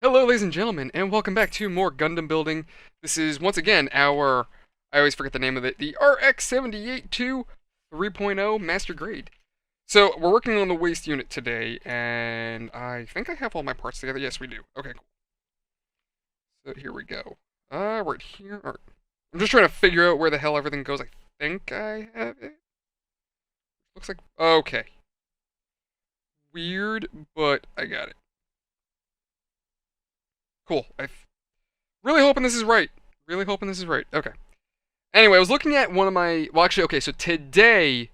Hello, ladies and gentlemen, and welcome back to more Gundam building. This is, once again, I always forget the name of it, the RX78 2 3.0 Master Grade. So, we're working on the waste unit today, and I think I have all my parts together. Yes, we do. Okay, cool. So, here we go. Right here. All right. I'm just trying to figure out where the hell everything goes. I think I have it. Looks like, okay. Weird, but I got it. Cool. I'm really hoping this is right. Really hoping this is right. Okay. Anyway, I was looking at one of my. Well, actually, okay, so today,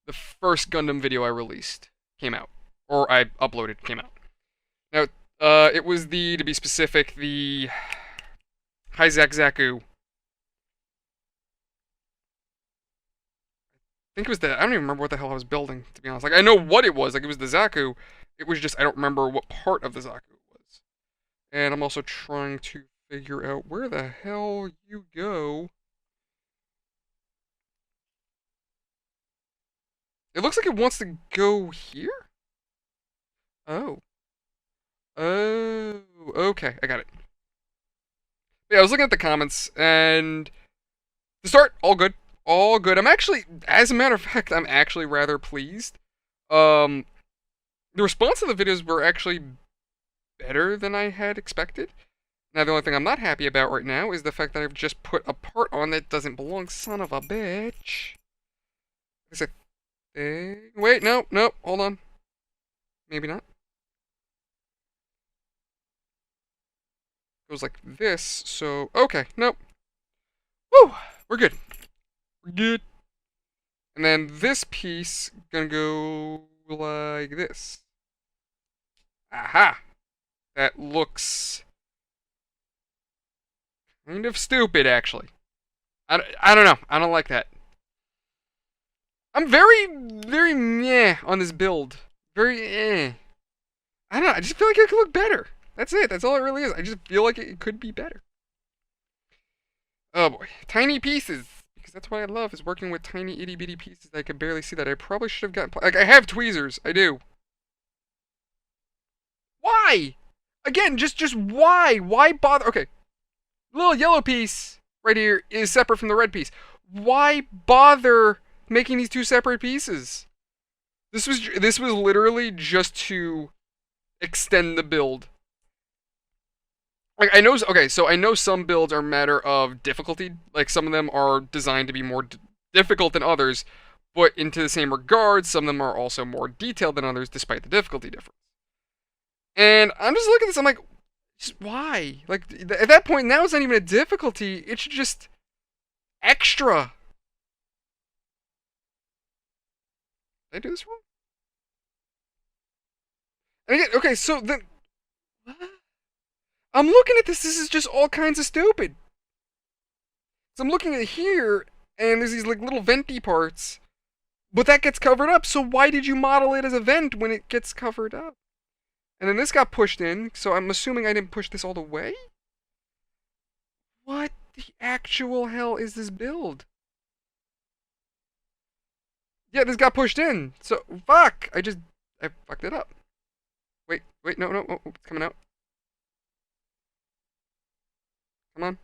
the first Gundam video I released came out. Or I uploaded came out. Now, it was to be specific, the Hyzak Zaku. I think it was I don't even remember what the hell I was building, to be honest. Like, I know what it was. Like, it was the Zaku. It was just, I don't remember what part of the Zaku it was. And I'm also trying to figure out where the hell you go. It looks like it wants to go here? Oh. Oh, okay, I got it. Yeah, I was looking at the comments, and to start, all good, all good. I'm actually, as a matter of fact, I'm actually rather pleased. Um, the response to the videos were actually better than I had expected. Now, the only thing I'm not happy about right now is the fact that I've just put a part on that doesn't belong. Son of a bitch. Is a thing? Wait, no, no, hold on. Maybe not. Goes like this, so okay, nope. Woo! We're good. We're good. And then this piece gonna go like this. Aha! That looks kind of stupid, actually. I don't know. I don't like that. I'm very meh on this build. Very eh. I don't know. I just feel like it could look better. That's it. That's all it really is. I just feel like it could be better. Oh boy. Tiny pieces. Because that's what I love, is working with tiny itty bitty pieces that I could barely see that I probably should have gotten. Like, I have tweezers. I do. Why? Again, just why? Why bother? Okay. Little yellow piece right here is separate from the red piece. Why bother making these two separate pieces? This was literally just to extend the build. Like, I know, okay, so I know some builds are a matter of difficulty. Like, some of them are designed to be more difficult than others, but into the same regard, some of them are also more detailed than others, despite the difficulty difference. And I'm just looking at this, I'm like, just why? Like, at that point, now it's not even a difficulty, it's just extra. Did I do this wrong? And again, okay, so then, I'm looking at this is just all kinds of stupid. So I'm looking at here, and there's these like little venty parts, but that gets covered up. So why did you model it as a vent when it gets covered up? And then this got pushed in, so I'm assuming I didn't push this all the way? What the actual hell is this build? Yeah, this got pushed in. So, fuck! I fucked it up. Wait, no, no, oh, it's coming out. Come on.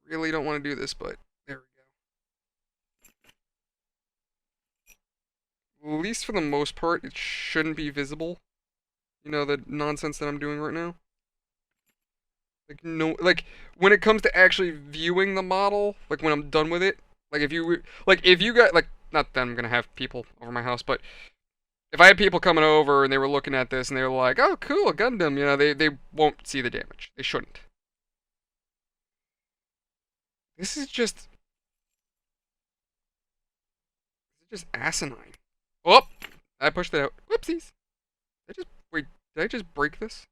Really don't want to do this, but there we go. At least for the most part, it shouldn't be visible. You know, the nonsense that I'm doing right now? Like, no, like, when it comes to actually viewing the model, like, when I'm done with it, if you got, like, not that I'm gonna have people over my house, but if I had people coming over and they were looking at this and they were like, oh, cool, a Gundam, you know, they won't see the damage. They shouldn't. This is just asinine. Oh, I pushed it out. Whoopsies. Wait, did I just break this?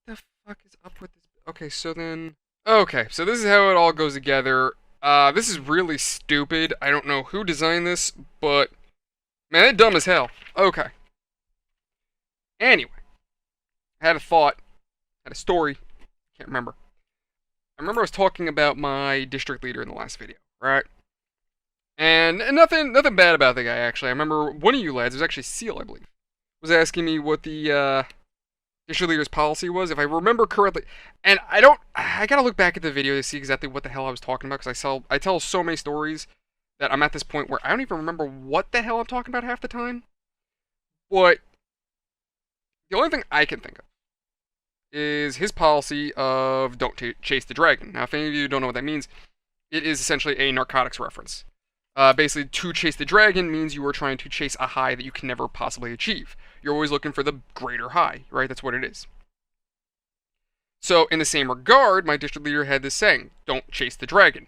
What the fuck is up with this? Okay, so then. Okay, so this is how it all goes together. This is really stupid. I don't know who designed this, but man, it's dumb as hell. Okay. Anyway, I had a thought, had a story. Can't remember. I remember I was talking about my district leader in the last video, right? And nothing bad about the guy, actually. I remember one of you lads, it was actually Seal, I believe, was asking me what the district leader's policy was, if I remember correctly. And I gotta look back at the video to see exactly what the hell I was talking about, because I tell so many stories that I'm at this point where I don't even remember what the hell I'm talking about half the time. But the only thing I can think of is his policy of don't chase the dragon. Now, if any of you don't know what that means, it is essentially a narcotics reference. Basically, to chase the dragon means you are trying to chase a high that you can never possibly achieve. You're always looking for the greater high, right? That's what it is. So, in the same regard, my district leader had this saying, don't chase the dragon.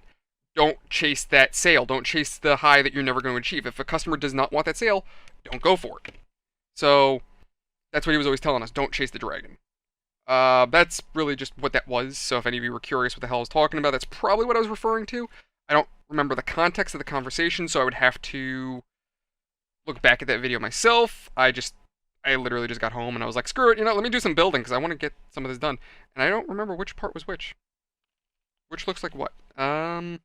Don't chase that sale. Don't chase the high that you're never going to achieve. If a customer does not want that sale, don't go for it. So, that's what he was always telling us, don't chase the dragon. That's really just what that was. So if any of you were curious what the hell I was talking about, that's probably what I was referring to. I don't remember the context of the conversation, so I would have to look back at that video myself. I literally just got home and I was like, screw it, let me do some building because I want to get some of this done. And I don't remember which part was which. Which looks like what? Okay,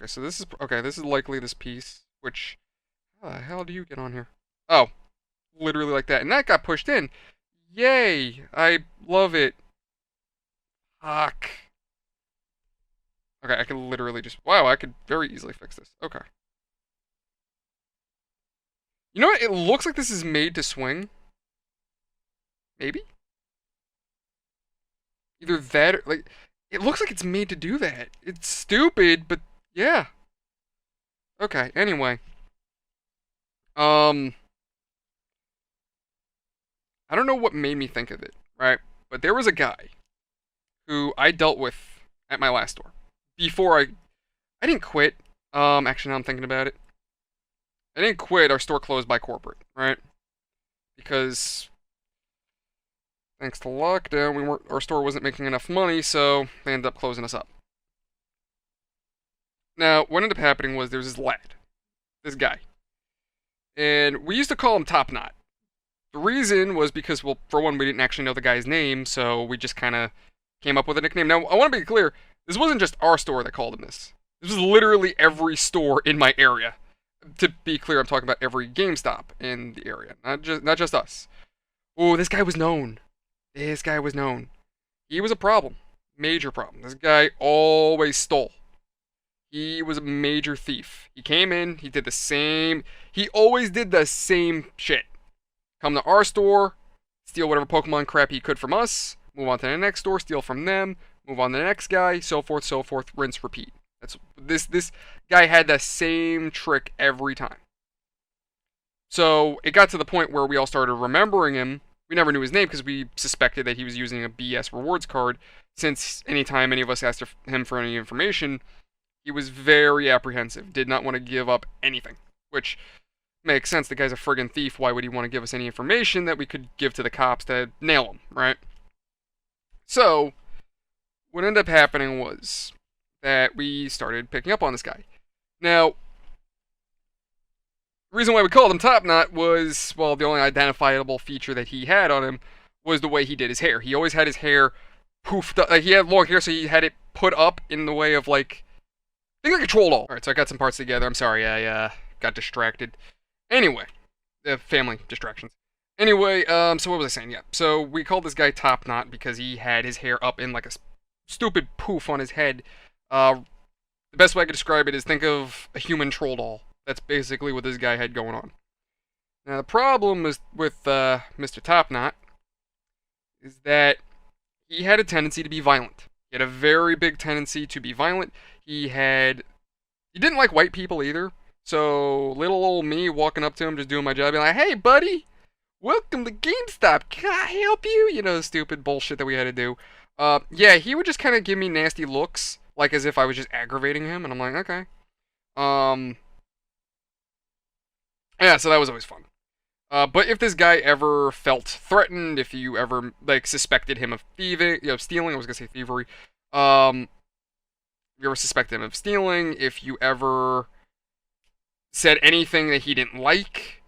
so this is likely this piece, which, how the hell do you get on here? Oh, literally like that. And that got pushed in. Yay! I love it. Fuck. Okay, I could literally just... Wow, I could very easily fix this. Okay. You know what? It looks like this is made to swing. Maybe? Either that or... Like, it looks like it's made to do that. It's stupid, but yeah. Okay, anyway. I don't know what made me think of it, right? But there was a guy who I dealt with at my last store. Before I didn't quit. Actually now I'm thinking about it. I didn't quit, our store closed by corporate, right? Because thanks to lockdown, our store wasn't making enough money, so they ended up closing us up. Now, what ended up happening was there was this guy. And we used to call him Top Knot. The reason was because, well, for one, we didn't actually know the guy's name, so we just kind of came up with a nickname. Now, I want to be clear, this wasn't just our store that called him this. This was literally every store in my area. To be clear, I'm talking about every GameStop in the area, not just us. Oh, this guy was known. This guy was known. He was a problem. Major problem. This guy always stole. He was a major thief. He came in, he always did the same shit. Come to our store, steal whatever Pokemon crap he could from us, move on to the next store, steal from them, move on to the next guy, so forth, rinse, repeat. This guy had the same trick every time. So it got to the point where we all started remembering him. We never knew his name because we suspected that he was using a BS rewards card, since anytime any of us asked him for any information, he was very apprehensive, did not want to give up anything, which makes sense. The guy's a friggin' thief. Why would he want to give us any information that we could give to the cops to nail him, right? So, what ended up happening was that we started picking up on this guy. Now, the reason why we called him Top Knot was, well, the only identifiable feature that he had on him was the way he did his hair. He always had his hair poofed up. Like, he had long hair, so he had it put up in the way of, like, think like a troll doll. Alright, so I got some parts together. I'm sorry, I got distracted. Anyway, family distractions. Anyway, so what was I saying? Yeah, so we called this guy Top Knot because he had his hair up in like a stupid poof on his head. The best way I could describe it is think of a human troll doll. That's basically what this guy had going on. Now, the problem is with Mr. Top Knot is that he had a tendency to be violent. He had a very big tendency to be violent. He didn't like white people either. So, little old me walking up to him, just doing my job, being like, hey, buddy, welcome to GameStop. Can I help you? You know, the stupid bullshit that we had to do. Yeah, he would just kind of give me nasty looks, like as if I was just aggravating him, and I'm like, okay. Yeah, so that was always fun. But if this guy ever felt threatened, if you ever, like, suspected him of stealing, I was gonna say thievery, if you ever suspected him of stealing, if you ever said anything that he didn't like,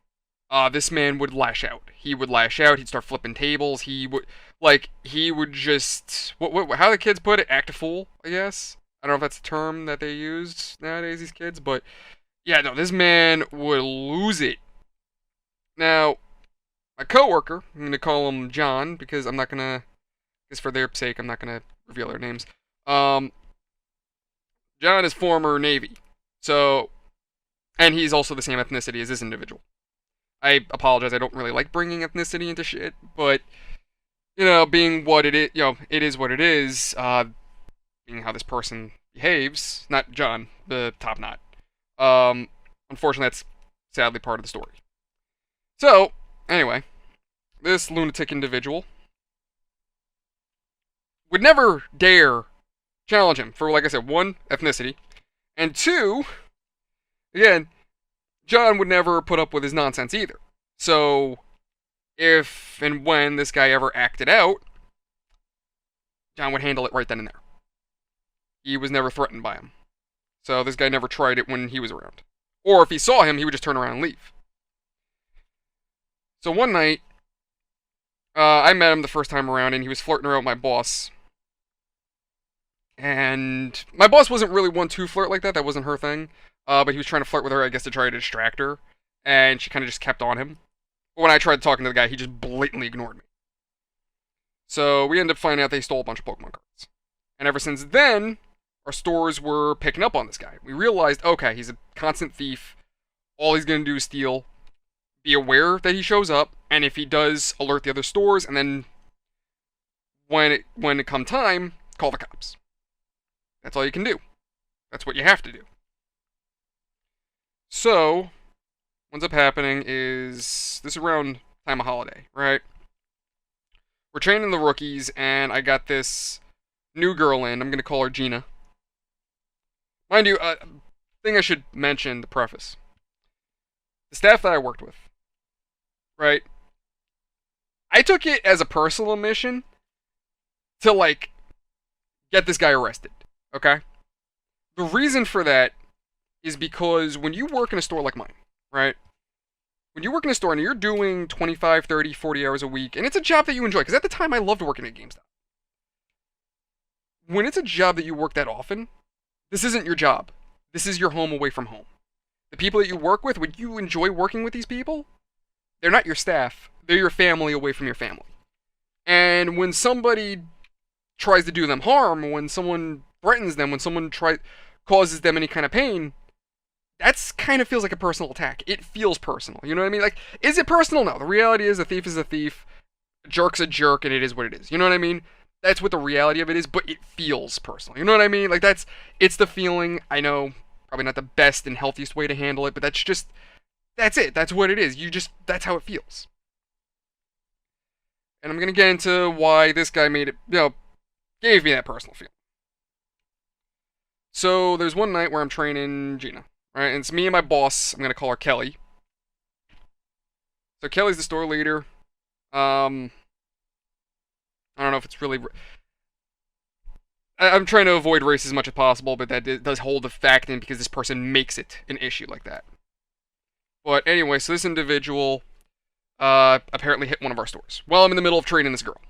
this man would lash out. He would lash out, he'd start flipping tables, he would just, how the kids put it, act a fool, I guess? I don't know if that's a term that they use nowadays, these kids, but yeah, no, this man would lose it. Now, my coworker, I'm gonna call him John because I'm not gonna, just for their sake, I'm not gonna reveal their names. Um, John is former Navy, so, and he's also the same ethnicity as this individual. I apologize, I don't really like bringing ethnicity into shit, but being what it is, it is what it is. Being how this person behaves, not John, the top knot. Unfortunately, that's sadly part of the story. So, anyway, this lunatic individual would never dare challenge him for, like I said, one, ethnicity, and two, again, John would never put up with his nonsense either. So, if and when this guy ever acted out, John would handle it right then and there. He was never threatened by him. So this guy never tried it when he was around. Or if he saw him, he would just turn around and leave. So one night, I met him the first time around, and he was flirting around with my boss. And my boss wasn't really one to flirt like that. That wasn't her thing. But he was trying to flirt with her, I guess, to try to distract her. And she kind of just kept on him. But when I tried talking to the guy, he just blatantly ignored me. So we ended up finding out they stole a bunch of Pokemon cards. And ever since then, our stores were picking up on this guy. We realized, okay, he's a constant thief. All he's going to do is steal. Be aware that he shows up, and if he does, alert the other stores, and then when it come time, call the cops. That's all you can do. That's what you have to do. So, what ends up happening is, this is around time of holiday, right? We're training the rookies, and I got this new girl in. I'm going to call her Gina. Mind you, thing I should mention, the preface. The staff that I worked with, right? I took it as a personal mission to, like, get this guy arrested, okay? The reason for that is because when you work in a store like mine, right? When you work in a store and you're doing 25, 30, 40 hours a week, and it's a job that you enjoy, because at the time I loved working at GameStop. When it's a job that you work that often, this isn't your job. This is your home away from home. The people that you work with, when you enjoy working with these people, they're not your staff. They're your family away from your family. And when somebody tries to do them harm, when someone threatens them, when someone causes them any kind of pain, that's kind of feels like a personal attack. It feels personal. You know what I mean? Like, is it personal? No. The reality is a thief is a thief. A jerk's a jerk, and it is what it is. You know what I mean? That's what the reality of it is, but it feels personal. You know what I mean? Like, it's the feeling. I know, probably not the best and healthiest way to handle it, but that's it. That's what it is. That's how it feels. And I'm going to get into why this guy gave me that personal feeling. So, there's one night where I'm training Gina, right? And it's me and my boss. I'm going to call her Kelly. So, Kelly's the store leader. I don't know if it's really... I'm trying to avoid race as much as possible, but that does hold the fact in because this person makes it an issue like that. But anyway, so this individual apparently hit one of our stores. Well, I'm in the middle of training this girl.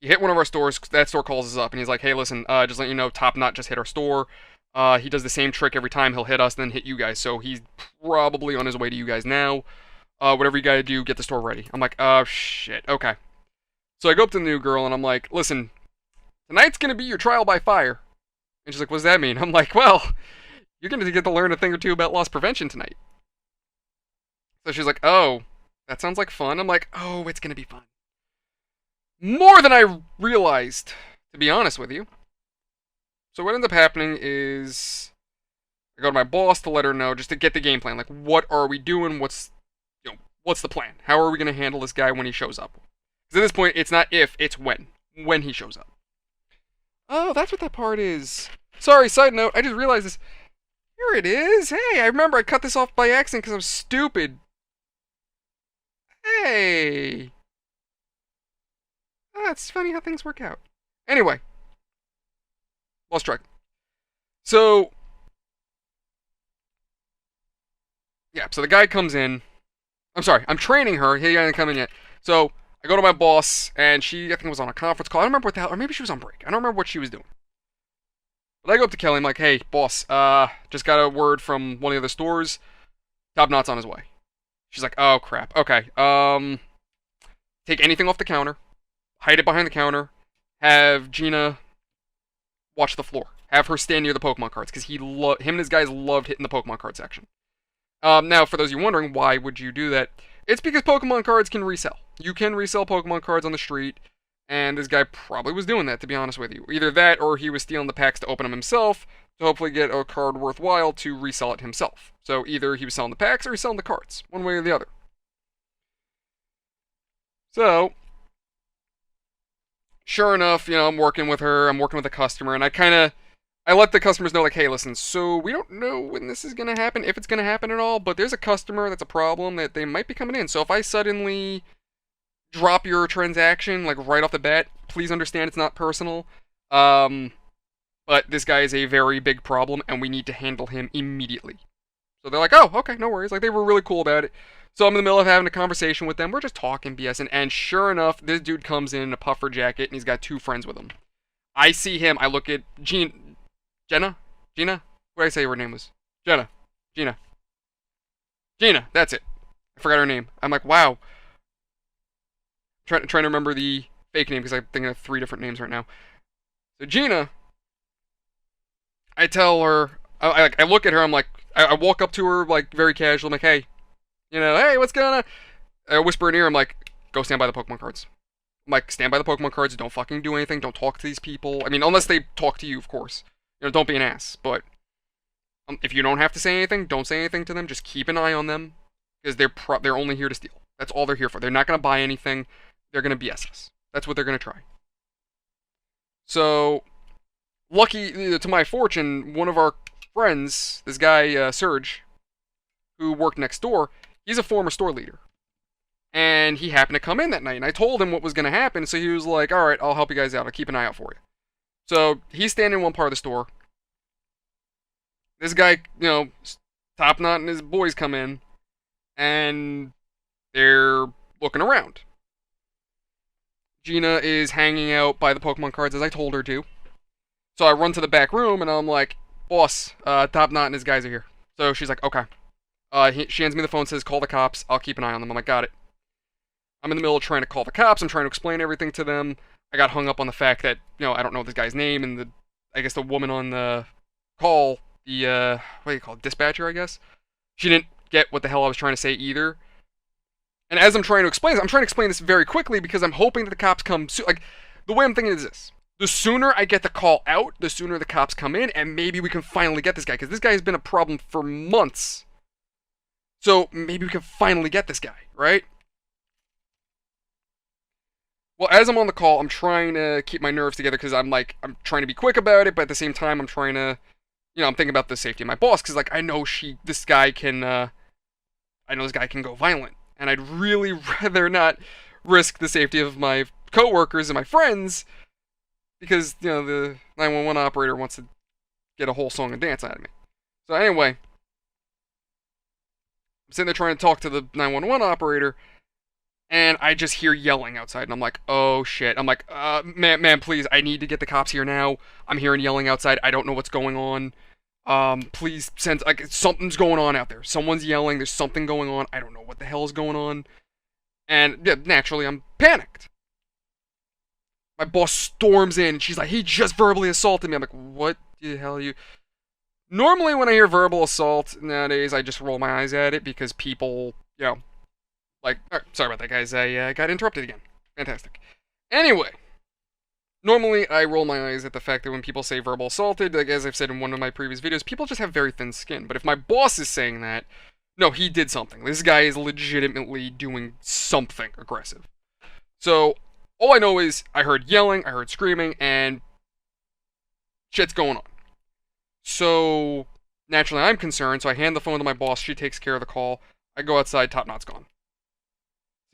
He hit one of our stores. That store calls us up, and he's like, hey, listen, just let you know, Top Knot just hit our store. He does the same trick every time. He'll hit us, then hit you guys. So he's probably on his way to you guys now. Whatever you gotta do, get the store ready. I'm like, oh, shit, okay. So I go up to the new girl, and I'm like, listen, tonight's gonna be your trial by fire. And she's like, what does that mean? I'm like, well, you're gonna get to learn a thing or two about loss prevention tonight. So she's like, oh, that sounds like fun. I'm like, oh, it's gonna be fun. More than I realized, to be honest with you. So what ends up happening is I go to my boss to let her know, just to get the game plan. Like, what are we doing? What's the plan? How are we gonna handle this guy when he shows up? Because at this point, it's not if, it's when. When he shows up. Oh, that's what that part is. Sorry, side note, I just realized this. Here it is. Hey, I remember I cut this off by accident because I'm stupid. Hey. Ah, it's funny how things work out. Anyway. Lost track. So. Yeah, so the guy comes in. I'm sorry, I'm training her. He hasn't come in yet. So, I go to my boss, and she, I think, was on a conference call. I don't remember what the hell, or maybe she was on break. I don't remember what she was doing. But I go up to Kelly, I'm like, hey, boss, just got a word from one of the other stores. Top Knot's on his way. She's like, oh, crap. Okay, take anything off the counter, hide it behind the counter, have Gina watch the floor. Have her stand near the Pokemon cards, because him and his guys loved hitting the Pokemon card section. Now, for those of you wondering, why would you do that? It's because Pokemon cards can resell. You can resell Pokemon cards on the street, and this guy probably was doing that, to be honest with you. Either that, or he was stealing the packs to open them himself, to hopefully get a card worthwhile to resell it himself. So either he was selling the packs, or he's selling the cards. One way or the other. So, sure enough, I'm working with her, I'm working with a customer, and I let the customers know, like, hey, listen, so we don't know when this is going to happen, if it's going to happen at all, but there's a customer that's a problem that they might be coming in. So if I suddenly drop your transaction, like, right off the bat, please understand it's not personal. But this guy is a very big problem, and we need to handle him immediately. So they're like, oh, okay, no worries. Like, they were really cool about it. So I'm in the middle of having a conversation with them. We're just talking BS, and sure enough, this dude comes in a puffer jacket, and he's got 2 friends with him. I see him, I look at Gina? What did I say her name was? Gina, that's it. I forgot her name. I'm like, wow. Trying to remember the fake name, because I'm thinking of 3 different names right now. So Gina, I tell her, I look at her, I'm like, I walk up to her, like, very casual, I'm like, hey, hey, what's going on? I whisper in her ear, I'm like, go stand by the Pokemon cards. I'm like, stand by the Pokemon cards, don't fucking do anything, don't talk to these people. I mean, unless they talk to you, of course. Don't be an ass, but if you don't have to say anything, don't say anything to them, just keep an eye on them, because they're only here to steal. That's all they're here for. They're not going to buy anything, they're going to BS us. That's what they're going to try. So, lucky, to my fortune, one of our friends, this guy, Serge, who worked next door, he's a former store leader. And he happened to come in that night, and I told him what was going to happen, so he was like, alright, I'll help you guys out, I'll keep an eye out for you. So, he's standing in one part of the store. This guy, Top Knot and his boys come in, and they're looking around. Gina is hanging out by the Pokemon cards as I told her to. So I run to the back room, and I'm like, boss, Top Knot and his guys are here. So she's like, okay. She hands me the phone, says, call the cops, I'll keep an eye on them. I'm like, got it. I'm in the middle of trying to call the cops, I'm trying to explain everything to them. I got hung up on the fact that, I don't know this guy's name, and I guess the woman on the call, the, what do you call it, dispatcher, I guess? She didn't get what the hell I was trying to say either. And as I'm trying to explain this very quickly, because I'm hoping that the cops come soon. Like, the way I'm thinking is this. The sooner I get the call out, the sooner the cops come in, and maybe we can finally get this guy, because this guy has been a problem for months. So, maybe we can finally get this guy, right? Well, as I'm on the call, I'm trying to keep my nerves together, because I'm trying to be quick about it, but at the same time, I'm trying to, I'm thinking about the safety of my boss, because, I know this guy can go violent, and I'd really rather not risk the safety of my coworkers and my friends, because, the 911 operator wants to get a whole song and dance out of me. So anyway, I'm sitting there trying to talk to the 911 operator, and I just hear yelling outside, and I'm like, oh shit. I'm like, man, please, I need to get the cops here now. I'm hearing yelling outside, I don't know what's going on. Please send, something's going on out there. Someone's yelling, there's something going on, I don't know what the hell is going on. And, yeah, naturally, I'm panicked. My boss storms in, and she's like, he just verbally assaulted me. I'm like, what the hell are you... Normally, when I hear verbal assault, nowadays, I just roll my eyes at it, because people, sorry about that, guys, I got interrupted again. Fantastic. Anyway, normally, I roll my eyes at the fact that when people say verbal assaulted, as I've said in one of my previous videos, people just have very thin skin. But if my boss is saying that, no, he did something. This guy is legitimately doing something aggressive. So, all I know is, I heard yelling, I heard screaming, and shit's going on. So, naturally, I'm concerned, so I hand the phone to my boss, she takes care of the call, I go outside, Top Knot's gone.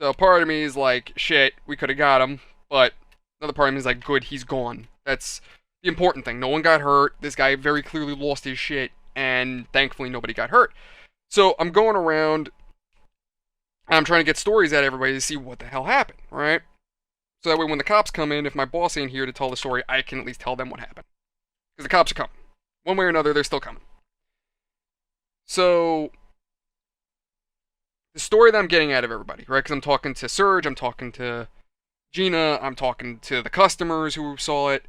So, part of me is like, shit, we could have got him, but another part of me is like, good, he's gone. That's the important thing. No one got hurt, this guy very clearly lost his shit, and thankfully nobody got hurt. So, I'm going around, and I'm trying to get stories out of everybody to see what the hell happened, right? So that way when the cops come in, if my boss ain't here to tell the story, I can at least tell them what happened. Because the cops are coming. One way or another, they're still coming. So, the story that I'm getting out of everybody, right? Because I'm talking to Serge, I'm talking to Gina, I'm talking to the customers who saw it.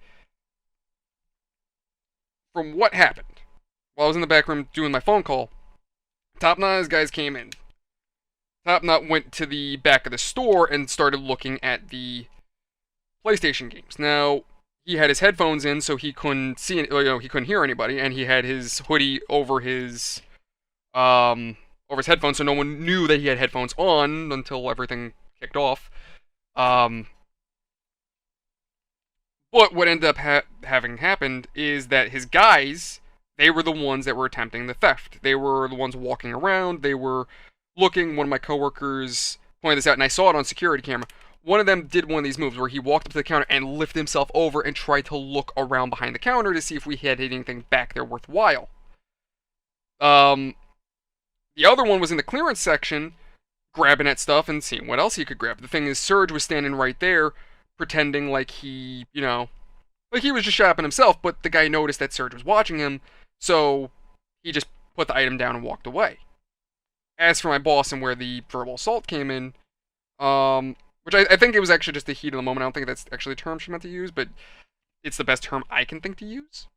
From what happened, while I was in the back room doing my phone call, Top Knot's guys came in. Top Knot went to the back of the store and started looking at the PlayStation games. Now, he had his headphones in, so he couldn't see, he couldn't hear anybody, and he had his hoodie over his headphones, so no one knew that he had headphones on until everything kicked off. But what ended up having happened is that his guys, they were the ones that were attempting the theft. They were the ones walking around. They were looking. One of my coworkers pointed this out, and I saw it on security camera. One of them did one of these moves where he walked up to the counter and lifted himself over and tried to look around behind the counter to see if we had anything back there worthwhile. The other one was in the clearance section, grabbing at stuff and seeing what else he could grab. The thing is, Serge was standing right there, pretending like he, like he was just shopping himself, but the guy noticed that Serge was watching him, so he just put the item down and walked away. As for my boss and where the verbal assault came in, which I think it was actually just the heat of the moment. I don't think that's actually a term she meant to use, but it's the best term I can think to use.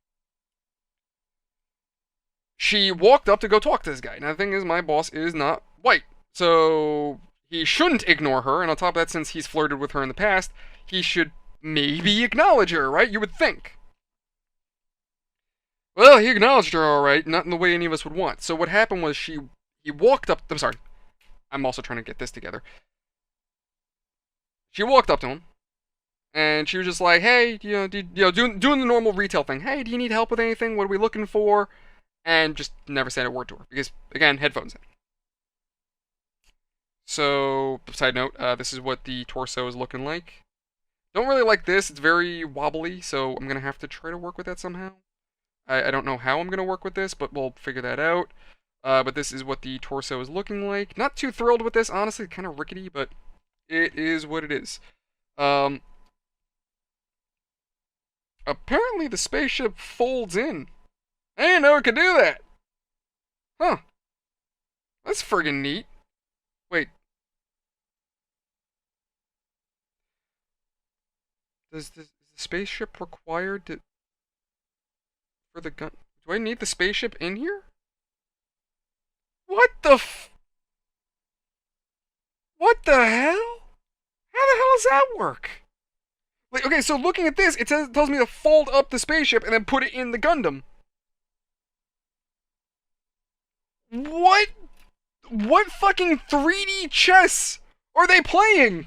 She walked up to go talk to this guy. Now, the thing is, my boss is not white, so he shouldn't ignore her, and on top of that, since he's flirted with her in the past, he should maybe acknowledge her, right? You would think. Well, he acknowledged her alright, not in the way any of us would want. So what happened was he walked up, I'm sorry, I'm also trying to get this together. She walked up to him, and she was just like, hey, doing the normal retail thing. Hey, do you need help with anything? What are we looking for? And just never said a word to her, because, again, headphones in. So, side note, this is what the torso is looking like. Don't really like this, it's very wobbly, so I'm going to have to try to work with that somehow. I don't know how I'm going to work with this, but we'll figure that out. But this is what the torso is looking like. Not too thrilled with this, honestly, kind of rickety, but it is what it is. Apparently the spaceship folds in. I didn't know it could do that. Huh. That's friggin' neat. Wait. Is the spaceship required for the gun? Do I need the spaceship in here? What the What the hell? How the hell does that work? Like, okay, so looking at this, it tells me to fold up the spaceship and then put it in the Gundam. What fucking 3D chess are they playing?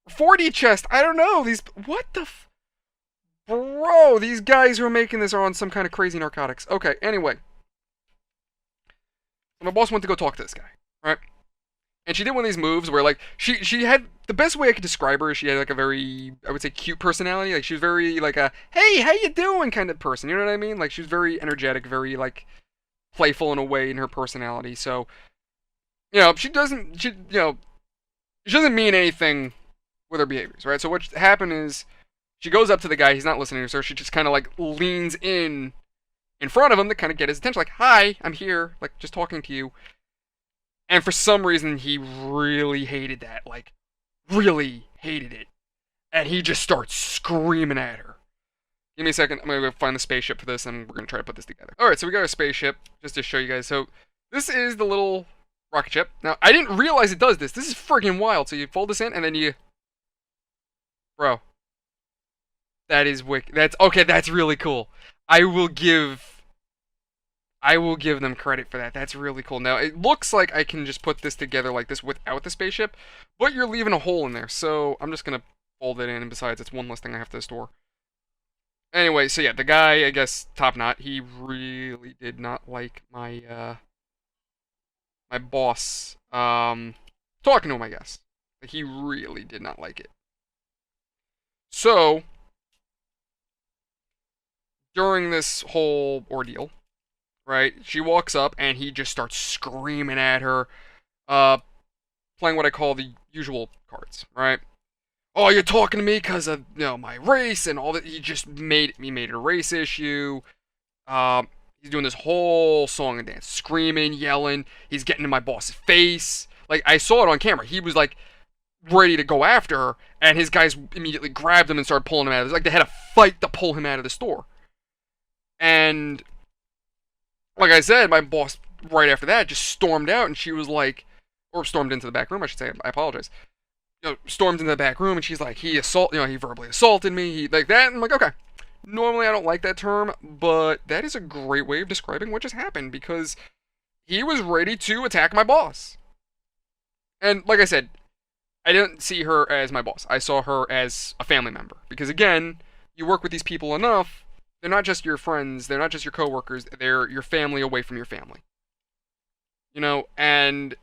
4D chess, I don't know. What the Bro, these guys who are making this are on some kind of crazy narcotics. Okay, anyway. My boss went to go talk to this guy, right? And she did one of these moves where, like, she had, the best way I could describe her is she had, like, a very, I would say, cute personality. Like, she was very, like, a, hey, how you doing kind of person, you know what I mean? Like, she was very energetic, very, like, playful in a way in her personality. So, she doesn't mean anything with her behaviors, right? So what happened is, she goes up to the guy, he's not listening to her, so she just kind of, like, leans in front of him to kind of get his attention, like, hi, I'm here, like, just talking to you. And for some reason, he really hated that, like, really hated it. And he just starts screaming at her. Give me a second, I'm gonna go find the spaceship for this, and we're gonna try to put this together. Alright, so we got a spaceship, just to show you guys. So, this is the little rocket ship. Now, I didn't realize it does this. This is friggin' wild. So you fold this in, and then you... Bro. That is wicked. That's really cool. I will give them credit for that. That's really cool. Now, it looks like I can just put this together like this without the spaceship, but you're leaving a hole in there, so I'm just going to fold it in, and besides, it's one less thing I have to store. Anyway, so yeah, the guy, I guess, Top Knot, he really did not like my, my boss, talking to him, I guess. He really did not like it. So, during this whole ordeal, right, she walks up and he just starts screaming at her, playing what I call the usual cards, right? oh, you're talking to me because of my race and all that. He made it a race issue. He's doing this whole song and dance, screaming, yelling. He's getting in my boss's face. Like, I saw it on camera. He was like ready to go after her, and his guys immediately grabbed him and started pulling him out. It was like they had a fight to pull him out of the store. And like I said, my boss right after that just stormed out, and she was like, or stormed into the back room, I should say. I apologize. Stormed into the back room, and she's like, he verbally assaulted me. He like that. And I'm like, okay. Normally, I don't like that term, but that is a great way of describing what just happened because he was ready to attack my boss. And like I said, I didn't see her as my boss. I saw her as a family member. Because again, you work with these people enough, they're not just your friends, they're not just your coworkers, they're your family away from your family. And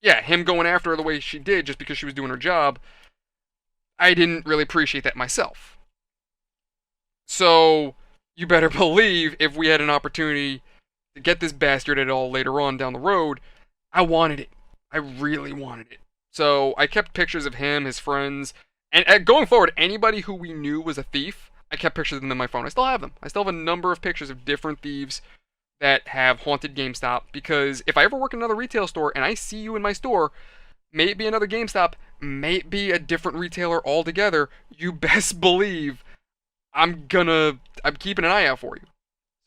yeah, him going after her the way she did just because she was doing her job, I didn't really appreciate that myself. So, you better believe if we had an opportunity to get this bastard at all later on down the road, I wanted it. I really wanted it. So I kept pictures of him, his friends, and going forward, anybody who we knew was a thief, I kept pictures of them in my phone. I still have them. I still have a number of pictures of different thieves that have haunted GameStop, because if I ever work in another retail store and I see you in my store, may it be another GameStop, may it be a different retailer altogether, you best believe I'm keeping an eye out for you.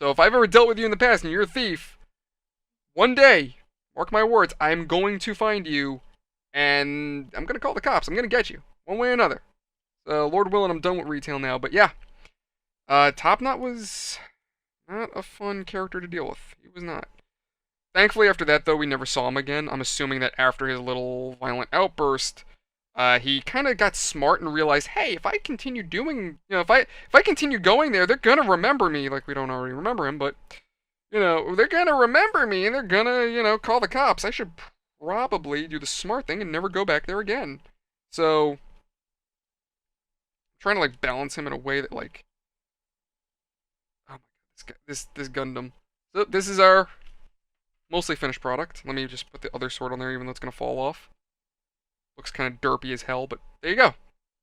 So if I've ever dealt with you in the past and you're a thief, one day, mark my words, I'm going to find you, and I'm going to call the cops. I'm going to get you, one way or another. Lord willing, I'm done with retail now, but yeah. Top Knot was not a fun character to deal with. He was not. Thankfully, after that, though, we never saw him again. I'm assuming that after his little violent outburst, he kind of got smart and realized, hey, if I continue doing, if I continue going there, they're gonna remember me. Like, we don't already remember him, but they're gonna remember me, and they're gonna call the cops. I should probably do the smart thing and never go back there again. So, I'm trying to like balance him in a way that like, oh my god, this Gundam. So this is our mostly finished product. Let me just put the other sword on there, even though it's gonna fall off. Looks kind of derpy as hell, but there you go.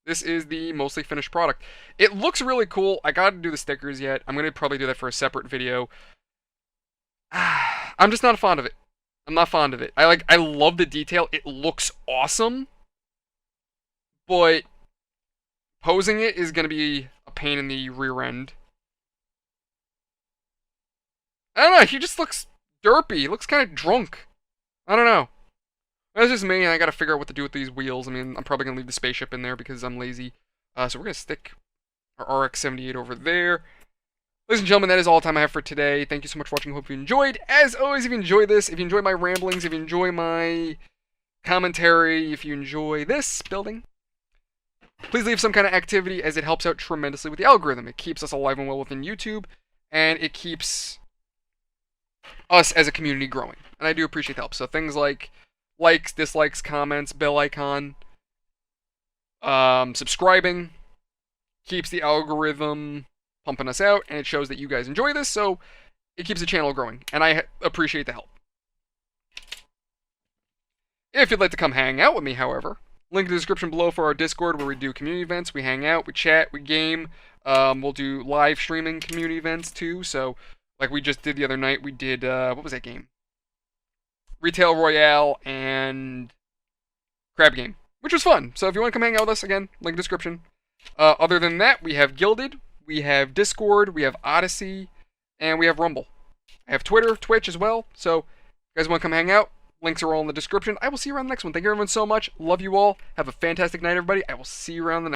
This is the mostly finished product. It looks really cool. I gotta do the stickers yet. I'm gonna probably do that for a separate video. I'm just not fond of it. I'm not fond of it. I love the detail. It looks awesome. But posing it is gonna be a pain in the rear end. I don't know, he just looks derpy. He looks kind of drunk. I don't know. That's just me, and I gotta figure out what to do with these wheels. I mean, I'm probably gonna leave the spaceship in there because I'm lazy. So we're gonna stick our RX78 over there. Ladies and gentlemen, that is all the time I have for today. Thank you so much for watching. Hope you enjoyed. As always, if you enjoy this, if you enjoy my ramblings, if you enjoy my commentary, if you enjoy this building, please leave some kind of activity, as it helps out tremendously with the algorithm. It keeps us alive and well within YouTube, and it keeps us as a community growing. And I do appreciate the help. So things like likes, dislikes, comments, bell icon, subscribing keeps the algorithm pumping us out, and it shows that you guys enjoy this, so it keeps the channel growing, and I appreciate the help. If you'd like to come hang out with me, however, link in the description below for our Discord, where we do community events. We hang out, we chat, we game. We'll do live streaming community events too, so like we just did the other night, we did, what was that game? Retail Royale and Crab Game, which was fun. So if you want to come hang out with us, again, link in the description. Other than that, we have Guilded, we have Discord, we have Odyssey, and we have Rumble. I have Twitter, Twitch as well. So if you guys want to come hang out, links are all in the description. I will see you around the next one. Thank you everyone so much. Love you all. Have a fantastic night, everybody. I will see you around the next